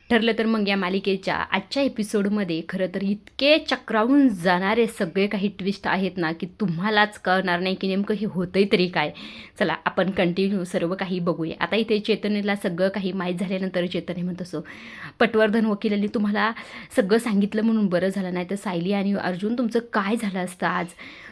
ठरलं तर मग या मालिकेच्या आजच्या एपिसोडमध्ये खरं तर इतके चक्रावून जाणारे सगळे काही ट्विस्ट आहेत ना की तुम्हालाच कळणार नाही की नेमकं हे होतंय तरी काय. चला आपण कंटिन्यू सर्व काही बघूया. आता इथे चैतन्यला सगळं काही माहीत झाल्यानंतर चैतन्य म्हणत असो, पटवर्धन वकिलांनी तुम्हाला सगळं सांगितलं म्हणून बरं झालं, नाही तर सायली आणि अर्जुन तुमचं काय झालं असतं आज.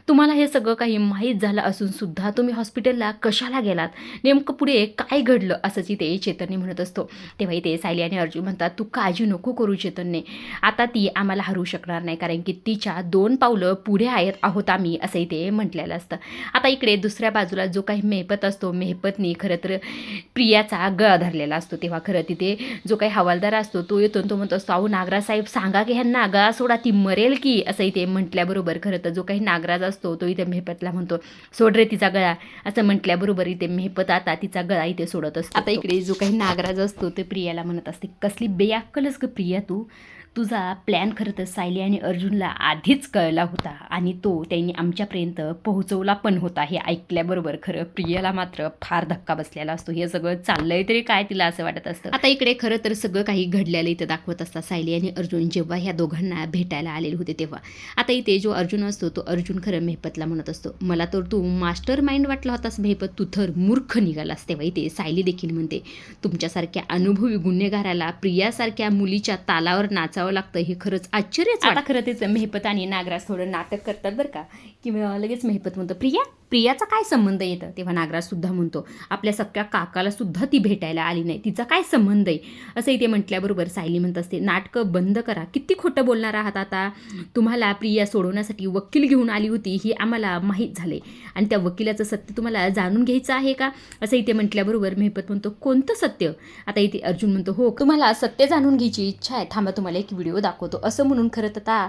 तुम्हाला हे सगळं काही माहीत झालं असूनसुद्धा तुम्ही हॉस्पिटलला कशाला गेलात, नेमकं पुढे काय घडलं असंच इथे चैतन्य म्हणत असतो. तेव्हा इथे सायली आणि अर्जुन म्हणतात, तू काळजी नको करू चैतन्य, आता ती आम्हाला हरू शकणार नाही कारण की तिच्या 2 पावलं पुढे आहोत आम्ही, असं इथे म्हटलेलं असतं. आता इकडे दुसऱ्या बाजूला जो काही मेहपत असतो, मेहपतनी खरं तर प्रियाचा गळा धरलेला असतो. तेव्हा खरं तिथे जो काही हवालदार असतो तो येतो, तो म्हणतो असतो, अहो नागराज साहेब सांगा की ह्यांना गळा सोडा, ती मरेल की, असं इथे म्हटल्याबरोबर खरं तर जो काही नागराज असतो तो इथे मेहपतला म्हणतो, सोड रे तिचा गळा, असं म्हटल्याबरोबर इथे मेहपत आता तिचा गळा इथे सोडत असतो. आता इकडे जो काही नागराज असतो ते प्रियाला म्हणत असते, कसली बेअक्कलच ग प्रिया तू, तुझा प्लॅन खरं तर सायली आणि अर्जुनला आधीच कळला होता आणि तो त्यांनी आमच्यापर्यंत पोहोचवला पण होता. हे ऐकल्याबरोबर खरं प्रियाला मात्र फार धक्का बसलेला असतो. हे सगळं चाललंय तरी काय तिला असं वाटत असतं. आता इकडे खरं तर सगळं काही घडलेलं इथं दाखवत असतात. सायली आणि अर्जुन जेव्हा ह्या दोघांना भेटायला आलेले होते तेव्हा आता इथे जो अर्जुन असतो तो अर्जुन खरं मेहपतला म्हणत असतो, मला तर तू मास्टर माइंड वाटला होतास मेहपत, तू तर मूर्ख निघालास. तेव्हा इथे सायली देखील म्हणते, तुमच्यासारख्या अनुभवी गुन्हेगाराला प्रियासारख्या मुलीच्या तालावर नाचावं लागतं हे खरंच आश्चर्यच. आता खरं तेच मेहपत आणि नागराज थोडं नाटक करतात बरं का, की लगेच मेहपत म्हणतो, प्रियाचा काय संबंध येतं. तेव्हा नागराज सुद्धा म्हणतो, आपल्या सख्या काकाला सुद्धा ती भेटायला आली नाही, तिचा काय संबंध आहे, असं इथे म्हटल्याबरोबर सायली म्हणत असते, नाटकं बंद करा, किती खोटं बोलणार आहात आता, तुम्हाला प्रिया सोडवण्यासाठी वकील घेऊन आली होती ही आम्हाला माहीत झाले आणि त्या वकिलाचं सत्य तुम्हाला जाणून घ्यायचं आहे का, असं इथे म्हटल्याबरोबर मेहपत म्हणतो, कोणतं सत्य. आता इथे अर्जुन म्हणतो, हो तुम्हाला सत्य जाणून घ्यायची इच्छा आहे, थांबा तुम्हाला एक व्हिडिओ दाखवतो, असं म्हणून खरं तर आता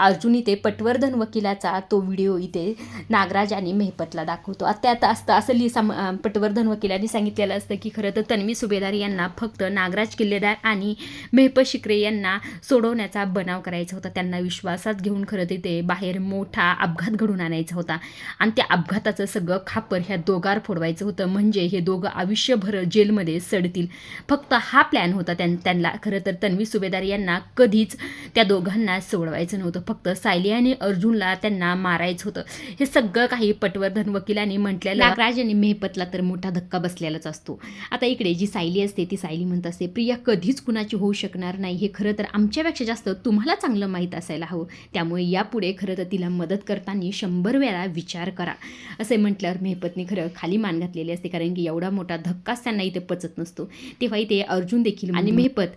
अर्जुन इथे पटवर्धन वकिलाचा तो व्हिडिओ इथे नागराज आणि मेहपतला दाखवतो. त्यात असतं असं पटवर्धन वकिलांनी सांगितलेलं असतं की खरं तर तन्वी सुभेदार यांना फक्त नागराज किल्लेदार आणि मेहपत शिकरे यांना सोडवण्याचा बनाव करायचा होता, त्यांना विश्वासात घेऊन खरं तिथे बाहेर मोठा अपघात घडून आणायचा होता आणि त्या अपघाताचं सगळं खापर ह्या दोघांवर फोडवायचं होतं, म्हणजे हे दोघं आयुष्यभर जेलमध्ये सडतील. फक्त हा प्लॅन होता त्यांना. खरं तर तन्वी सुभेदार यांना कधीच त्या दोघांना सोडवायचं नव्हतं, फक्त सायली आणि अर्जुनला त्यांना मारायचं होतं. हे सगळं काही पटवर्धन वकिलांनी म्हटलेलं. नागराज आणि मेहपतला तर मोठा धक्का बसलेलाच असतो. आता इकडे जी सायली असते ती सायली म्हणत असते, प्रिया कधीच कुणाची होऊ शकणार नाही, हे खरं तर आमच्यापेक्षा जास्त तुम्हाला चांगलं माहीत असायला हवं, त्यामुळे यापुढे खरं तर तिला मदत करताना 100 वेळा विचार करा, असे म्हटल्यावर मेहपतनी खरं खाली मान घातलेली असते कारण की एवढा मोठा धक्काच त्यांना इथे पचत नसतो. तेव्हा इथे अर्जुन देखील आणि मेहपत,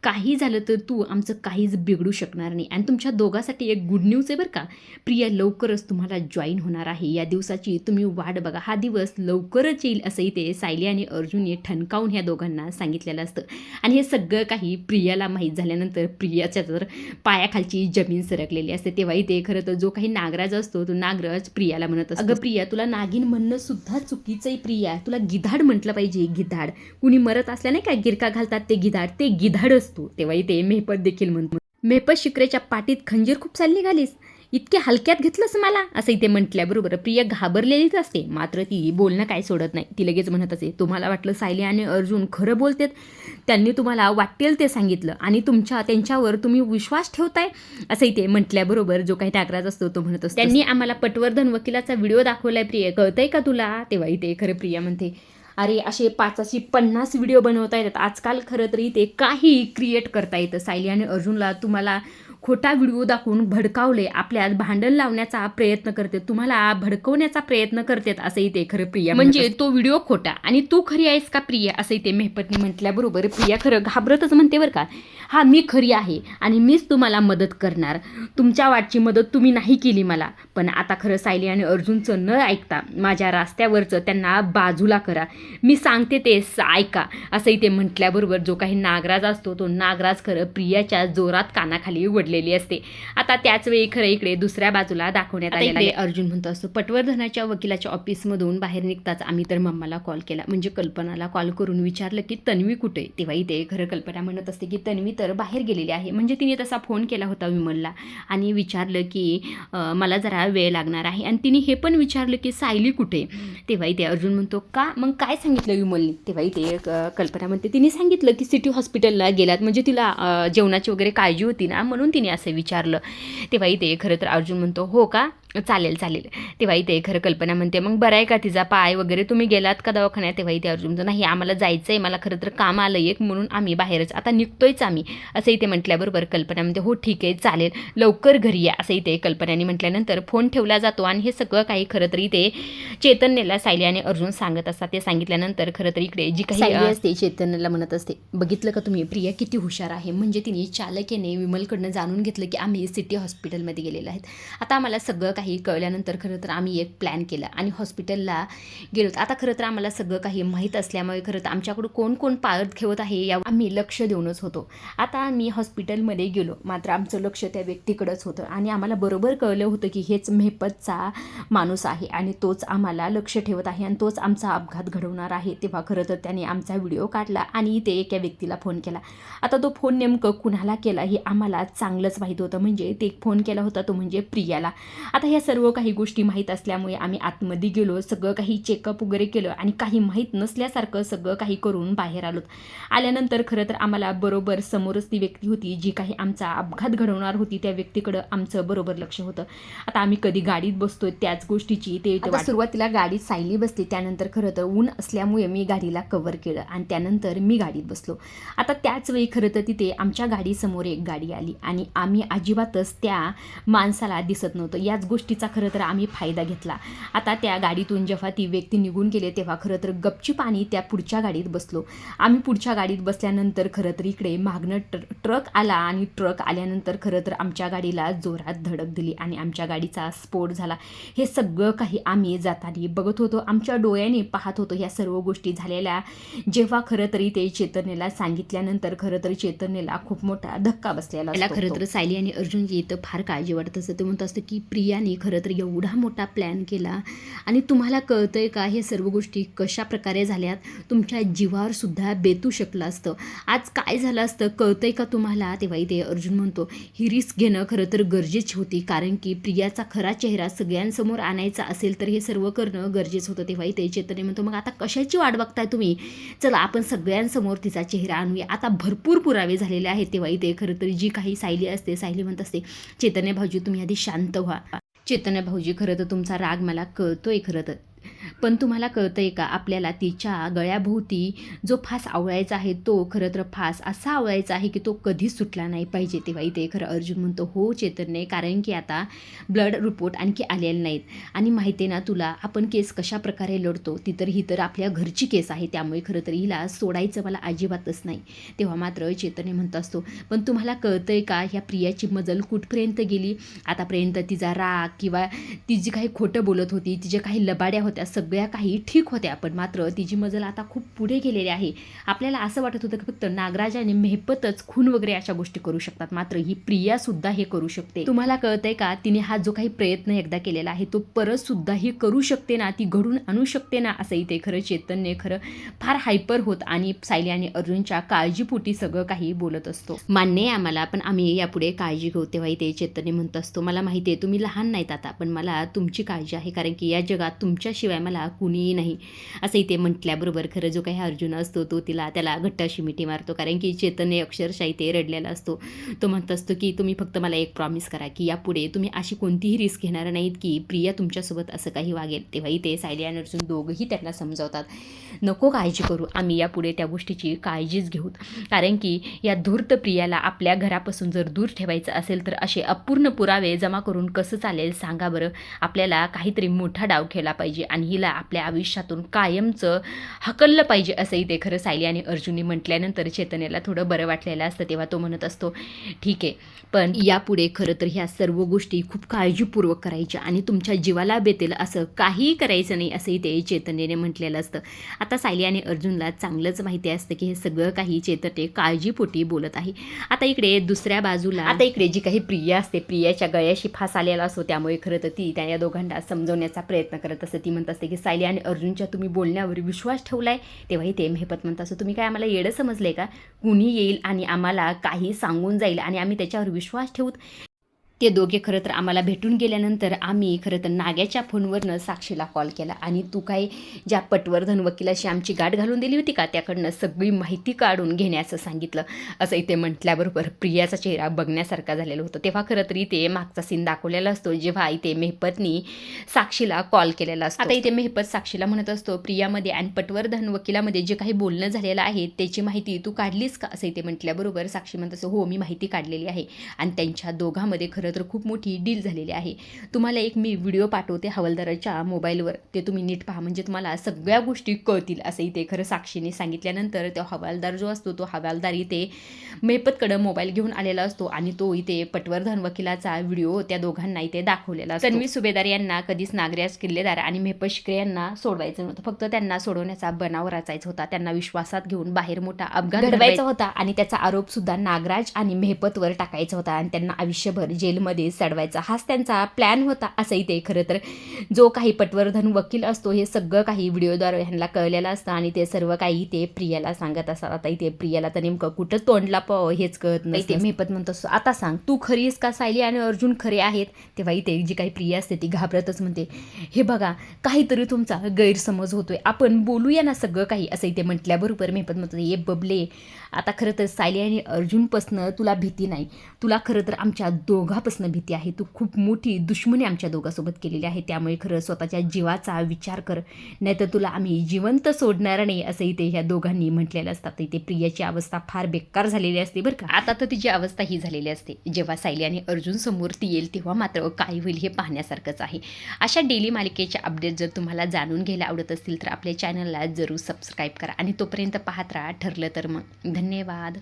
काही झालं तर तू आमचं काहीच बिघडू शकणार नाही आणि तुमच्या दोघांसाठी एक गुड न्यूज आहे बरं का, प्रिया लवकरच तुम्हाला जॉईन होणार आहे, या दिवसाची तुम्ही वाट बघा, हा दिवस लवकरच येईल, असं इथे सायली आणि अर्जुनने ठणकावून ह्या दोघांना सांगितलेलं असतं. आणि हे सगळं काही प्रियाला माहीत झाल्यानंतर प्रियाच्या तर पायाखालची जमीन सरकलेली असते. तेव्हा इथे खरं तर जो काही नागराज असतो तो नागराज प्रियाला म्हणत असतो, अगं प्रिया तुला नागिन म्हणणं सुद्धा चुकीचं आहे, प्रिया तुला गिधाड म्हटलं पाहिजे, गिधाड. कुणी मरत असल्या नाही का गिरका घालतात ते गिधाड असतो. तेव्हा इथे मेहपत देखील म्हणतो, मेहपत शिकरेच्या पाठीत खंजीर खूप चालली घालीस, इतके हलक्यात घेतलंस मला, असं इथे म्हटल्याबरोबर प्रिया घाबरलेलीच असते, मात्र ती बोलणं काय सोडत नाही. ती लगेच म्हणत असे, तुम्हाला वाटलं सायली आणि अर्जुन खरं बोलतेत, त्यांनी तुम्हाला वाटेल ते सांगितलं आणि त्यांच्यावर तुम्ही विश्वास ठेवताय, असं इथे म्हटल्याबरोबर जो काही नागराज असतो तो म्हणत असतो, त्यांनी आम्हाला पटवर्धन वकिलाचा व्हिडिओ दाखवलाय प्रिया, कळतंय का तुला. तेव्हा इथे खरं प्रिया म्हणते, अरे असे 50 व्हिडिओ बनवता येतात आजकाल, खरं तरी ते काही क्रिएट करता येतं. सायली आणि अर्जुनला तुम्हाला खोटा व्हिडिओ दाखवून भडकावले, आपल्यात भांडण लावण्याचा प्रयत्न करते, तुम्हाला भडकवण्याचा प्रयत्न करतात, असंही ते खरं प्रिया म्हणजे तो व्हिडिओ खोटा आणि तू खरी आहेस का प्रिया, असंही ते मेहपतने म्हटल्याबरोबर प्रिया खरं घाबरतच म्हणते बरं का, हा मी खरी आहे आणि मीच तुम्हाला मदत करणार, तुमच्या वाटची मदत तुम्ही नाही केली मला, पण आता खरं सायली आणि अर्जुनचं न ऐकता माझ्या रस्त्यावरचं त्यांना बाजूला करा, मी सांगते ते ऐका, असंही ते म्हटल्याबरोबर जो काही नागराज असतो तो नागराज खरं प्रियाच्या जोरात कानाखाली वडले पडलेली असते. आता त्याच वेळी खरं इकडे दुसऱ्या बाजूला दाखवण्यात आलेला आहे. अर्जुन म्हणतो असतो, पटवर्धनाच्या वकिलाच्या ऑफिसमधून बाहेर निघताच आम्ही तर मम्माला कॉल केला, म्हणजे कल्पनाला कॉल करून विचारलं की तन्वी कुठे. तेव्हा इथे खरं कल्पना म्हणत असते की तन्वी तर बाहेर गेलेली आहे. म्हणजे तिने तसा फोन केला होता विमलला आणि विचारलं की मला जरा वेळ लागणार आहे, आणि तिने हे पण विचारलं की सायली कुठे. तेव्हा इथे अर्जुन म्हणतो का, मग काय सांगितलं विमलने. तेव्हा इथे कल्पना म्हणते तिने सांगितलं की सिटी हॉस्पिटलला गेलात, म्हणजे तिला जेवणाची वगैरे काळजी होती ना, म्हणून तिने असं विचारलं. तेव्हा इथे खरं तर अर्जुन म्हणतो हो का, चालेल चालेल. तेव्हा इथे खरं कल्पना म्हणते मग बरं आहे का तिचा पाय वगैरे, तुम्ही गेलात का दवाखान्यात. तेव्हा इथे अर्जुन म्हणतो नाही, आम्हाला जायचं आहे, मला खरं तर काम आलं एक, म्हणून आम्ही बाहेरच आता निघतोयच आम्ही, असं इथे म्हटल्याबरोबर कल्पना म्हणते हो ठीक आहे चालेल, लवकर घरी या, असं इथे कल्पनाने म्हटल्यानंतर फोन ठेवला जातो. आणि हे सगळं काही खरं तर इथे चैतन्यला सायली आणि अर्जुन सांगत असतात. ते सांगितल्यानंतर खरं तर इकडे जी काही असते चैतन्यला म्हणत असते, बघितलं का तुम्ही, प्रिया किती हुशार आहे, म्हणजे तिने चालकेने विमलकडनं जाणून घेतलं की आम्ही सिटी हॉस्पिटलमध्ये गेलेलो आहेत. आता आम्हाला सगळं काही कळल्यानंतर खरं तर आम्ही एक प्लॅन केला आणि हॉस्पिटलला गेलो. आता खरं तर आम्हाला सगळं काही माहीत असल्यामुळे खरं तर आमच्याकडून कोण कोण पाळत ठेवत आहे यावर आम्ही लक्ष देऊनच होतो. आता आम्ही हॉस्पिटलमध्ये गेलो, मात्र आमचं लक्ष त्या व्यक्तीकडेच होतं आणि आम्हाला बरोबर कळलं होतं की हेच मेहपतचा माणूस आहे आणि तोच आम्हाला लक्ष ठेवत आहे आणि तोच आमचा अपघात घडवणार आहे. तेव्हा खरं तर त्याने आमचा व्हिडिओ काढला आणि ते एका व्यक्तीला फोन केला. आता तो फोन नेमकं कुणाला केला हे आम्हाला चांगलंच माहीत होतं, म्हणजे ते फोन केला होता तो म्हणजे प्रियाला. आता ह्या सर्व काही गोष्टी माहीत असल्यामुळे आम्ही आतमध्ये गेलो, सगळं काही चेकअप वगैरे केलं आणि काही माहीत नसल्यासारखं सगळं काही करून बाहेर आलो. आल्यानंतर खरं तर आम्हाला बरोबर समोरच ती व्यक्ती होती जी काही आमचा अपघात घडवणार होती, त्या व्यक्तीकडं आमचं बरोबर लक्ष होतं. आता आम्ही कधी गाडीत बसतोय त्याच गोष्टीची ते सुरुवातीला गाडीत सायली बसली, त्यानंतर खरं तर ऊन असल्यामुळे मी गाडीला कव्हर केलं आणि त्यानंतर मी गाडीत बसलो. आता त्याच वेळी खरं तर तिथे आमच्या गाडीसमोर एक गाडी आली आणि आम्ही अजिबातच त्या माणसाला दिसत नव्हतं. याच गोष्टीचा खरं तर आम्ही फायदा घेतला. आता त्या गाडीतून जेव्हा ती व्यक्ती निघून गेले तेव्हा खरं तर गपचूप आणि त्या पुढच्या गाडीत बसलो. आम्ही पुढच्या गाडीत बसल्यानंतर खरं तर इकडे मागणं ट्रक आला आणि ट्रक आल्यानंतर खरं तर आमच्या गाडीला जोरात धडक दिली आणि आमच्या गाडीचा स्फोट झाला. हे सगळं काही आम्ही जाताना बघत होतो, आमच्या डोळ्याने पाहत होतो ह्या सर्व गोष्टी झालेल्या. जेव्हा खरं तरी ते चैतन्यला सांगितल्यानंतर खरं तर चैतन्यला खूप मोठा धक्का बसलेला. त्याला खरं तर सायली आणि अर्जुनची इथं फार काळजी वाटत असतं. ते म्हणत असतं की प्रियाने खरं तर एवढा मोठा प्लॅन केला आणि तुम्हाला कळतंय का हे सर्व गोष्टी कशा प्रकारे झाल्यात, तुमच्या जीवावर सुद्धा बेतू शकलं असतं, आज काय झालं असतं कळतंय का तुम्हाला. तेव्हा इथे अर्जुन म्हणतो ही रिस्क घेणं खरं तर गरजेची होती, कारण की प्रियाचा खरा चेहरा सगळ्यांसमोर आणायचा असेल तर हे सर्व करणं गरजेचं होतं. तेव्हा इथे चैतन्य म्हणतो मग आता कशाची वाट बघताय तुम्ही, चला आपण सगळ्यांसमोर तिचा चेहरा आणूया, आता भरपूर पुरावे झालेले आहेत. तेव्हा इथे खरं तर जी काही सायली असते, सायली म्हणत असते चैतन्य भाऊजी तुम्ही आधी शांत व्हा. चैतन्य भाऊजी खरं तर तुमचा राग मला कळतोय खरं तर, पण तुम्हाला कळतंय का आपल्याला तिच्या गळ्याभोवती जो फास आवळायचा आहे तो खरं तर फास असा आवळायचा आहे की तो कधीच सुटला नाही पाहिजे. तेव्हा इथे खरं अर्जुन म्हणतो हो चैतन्य, कारण की आता ब्लड रिपोर्ट आणखी आलेले नाहीत आणि माहिती आहे ना तुला आपण केस कशा प्रकारे लढतो, ही तर आपल्या घरची केस आहे, त्यामुळे खरं तर हिला सोडायचं मला अजिबातच नाही. तेव्हा मात्र चैतन्य म्हणत असतो पण तुम्हाला कळतंय का ह्या प्रियाची मजल कुठपर्यंत गेली, आतापर्यंत तिचा राग किंवा ती जी काही खोटं बोलत होती, तिच्या काही लबाड्या होत्या, सगळ्या काही ठीक होत्या, पण मात्र तिची मजल आता खूप पुढे गेलेली आहे. आपल्याला असं वाटत होतं की फक्त नागराज आणि मेहपतच खून वगैरे अशा गोष्टी करू शकतात, मात्र ही प्रिया सुद्धा हे करू शकते. तुम्हाला कळतंय का तिने हा जो काही प्रयत्न एकदा केलेला आहे तो परत सुद्धा ही करू शकते ना, ती घडून आणू शकते ना, असं इथे खरं चैतन्य खरं फार हायपर होत आणि सायली आणि अर्जुनच्या काळजीपोटी सगळं काही बोलत असतो. मान्य आहे आम्हाला, पण आम्ही यापुढे काळजी घेऊ. तेव्हा इथे चैतन्य म्हणत असतो मला माहिती आहे तुम्ही लहान नाहीत आता, पण मला तुमची काळजी आहे, कारण की या जगात तुमच्याशिवाय मला कुणीही नाही. असं इथे म्हटल्याबरोबर खरं जो काही अर्जुन असतो तो त्याला घट्ट अशी मिठी मारतो, कारण की चैतन्य अक्षरशः इथे रडलेला असतो. तो म्हणत असतो की तुम्ही फक्त मला एक प्रॉमिस करा की यापुढे तुम्ही अशी कोणतीही रिस्क घेणार नाहीत की प्रिया तुमच्यासोबत असं काही वागेल. तेव्हा इथे सायली आणि अर्जुन दोघंही त्यांना समजावतात नको काळजी करू, आम्ही यापुढे त्या गोष्टीची काळजीच घेऊ, कारण की या धूर्त प्रियाला आपल्या घरापासून जर दूर ठेवायचं असेल तर असे अपूर्ण पुरावे जमा करून कसं चालेल सांगा बरं. आपल्याला काहीतरी मोठा डाव खेळला पाहिजे आणि हिला आपल्या आयुष्यातून कायमचं हकललं पाहिजे असंही ते खरं सायली आणि अर्जुनने म्हटल्यानंतर चैतन्याला थोडं बरं वाटलेलं असतं. तेव्हा तो म्हणत असतो ठीक आहे, पण यापुढे खरं तर ह्या सर्व गोष्टी खूप काळजीपूर्वक करायच्या आणि तुमच्या जीवाला बेतेल असं काहीही करायचं नाही असंही ते चैतन्याने म्हटलेलं असतं. आता सायली आणि अर्जुनला चांगलंच माहिती असतं की हे सगळं काही चैतन्य काळजीपोटी बोलत आहे. आता इकडे दुसऱ्या बाजूला आता इकडे जी काही प्रिया असते, प्रियाच्या गळ्याशी फास आलेला असतो. त्यामुळे खरं तर ती त्या दोघांना समजवण्याचा प्रयत्न करत असते. ती म्हणत असते की सायली आणि अर्जुनच्या तुम्ही बोलण्यावर विश्वास ठेवलाय. तेव्हाही ते मेहपत म्हणत असतो तुम्ही काय आम्हाला येडं समजले का? कुणी येईल आणि आम्हाला काही सांगून जाईल आणि आम्ही त्याच्यावर विश्वास ठेवूत? ते दोघे खरं तर आम्हाला भेटून गेल्यानंतर आम्ही खरं तर नाग्याच्या फोनवरनं साक्षीला कॉल केला आणि तू काय ज्या पटवर्धन वकिलाशी आमची गाठ घालून दिली होती का त्याकडनं सगळी माहिती काढून घेण्याचं सांगितलं असं इथे म्हटल्याबरोबर प्रियाचा चेहरा बघण्यासारखा झालेला होता. तेव्हा खरं तर इथे मागचा सीन दाखवलेला असतो जेव्हा इथे मेहपतनी साक्षीला कॉल केलेला असतो. आता इथे मेहपत साक्षीला म्हणत असतो प्रियामध्ये आणि पटवर्धन वकिलामध्ये जे काही बोलणं झालेलं आहे त्याची माहिती तू काढलीस का असं इथे म्हटल्याबरोबर साक्षी म्हणत असतो हो मी माहिती काढलेली आहे आणि त्यांच्या दोघांमध्ये खरं तर खूप मोठी डील झालेली आहे. तुम्हाला एक मी व्हिडिओ पाठवते हवालदाराच्या मोबाईलवर, ते तुम्ही नीट पहा म्हणजे तुम्हाला सगळ्या गोष्टी कळतील असं इथे खरं साक्षीने सांगितल्यानंतर तो हवालदार जो असतो तो हवालदार इथे मेहपतकडं मोबाईल घेऊन आलेला असतो आणि तो इथे पटवर्धन वकिलाचा व्हिडिओ त्या दोघांना इथे दाखवलेला असतो. तन्वी सुभेदार यांना कधीच नागराज किल्लेदार आणि मेहपत शिकरे यांना सोडवायचं नव्हतं, फक्त त्यांना सोडवण्याचा बनाव रचायचा होता. त्यांना विश्वासात घेऊन बाहेर मोठा अपघात घडवायचा होता आणि त्याचा आरोप सुद्धा नागराज आणि मेहपतवर टाकायचा होता आणि त्यांना आयुष्यभर जेलमध्ये सडवायचा हाच त्यांचा प्लॅन होता असंही ते खरं तर जो काही पटवर्धन वकील असतो हे सगळं काही व्हिडिओद्वारे ह्यांना कळलेलं असतं आणि ते सर्व काही ते प्रियाला सांगत असतात. आता इथे प्रियाला तर नेमकं कुठं तोंडला हेच कळत नाही. ते मेहपत म्हणत असतो आता सांग तू खरी आहेस का सायली आणि अर्जुन खरे आहेत? तेव्हा इथे जी काही प्रिया असते ती घाबरतच म्हणते हे बघा काहीतरी तुमचा गैरसमज होतोय, आपण बोलूया ना सगळं काही असं इथे म्हटल्याबरोबर मेहपत म्हणतो ये बबले आता खरं तर सायली आणि अर्जुनपासनं तुला भीती नाही, तुला खरं तर आमच्या दोघांपासनं भीती आहे. तू खूप मोठी दुश्मनी आमच्या दोघांसोबत केलेली आहे, त्यामुळे खरं स्वतःच्या जीवाचा विचार कर नाहीतर तुला आम्ही जिवंत सोडणार नाही असं इथे ह्या दोघांनी म्हटलेलं असतात. इथे प्रियाची अवस्था फार बेकार झालेली असते बरं का. आता तर तिची अवस्था ही झालेली असते. जेव्हा सायली आणि अर्जुन समोर ती येईल तेव्हा मात्र काय होईल हे पाहण्यासारखंच आहे. अशा डेली मालिकेच्या अपडेट जर तुम्हाला जाणून घ्यायला आवडत असतील तर आपल्या चॅनलला जरूर सबस्क्राईब करा आणि तोपर्यंत पाहत राहा. ठरलं तर मग धन्यवाद.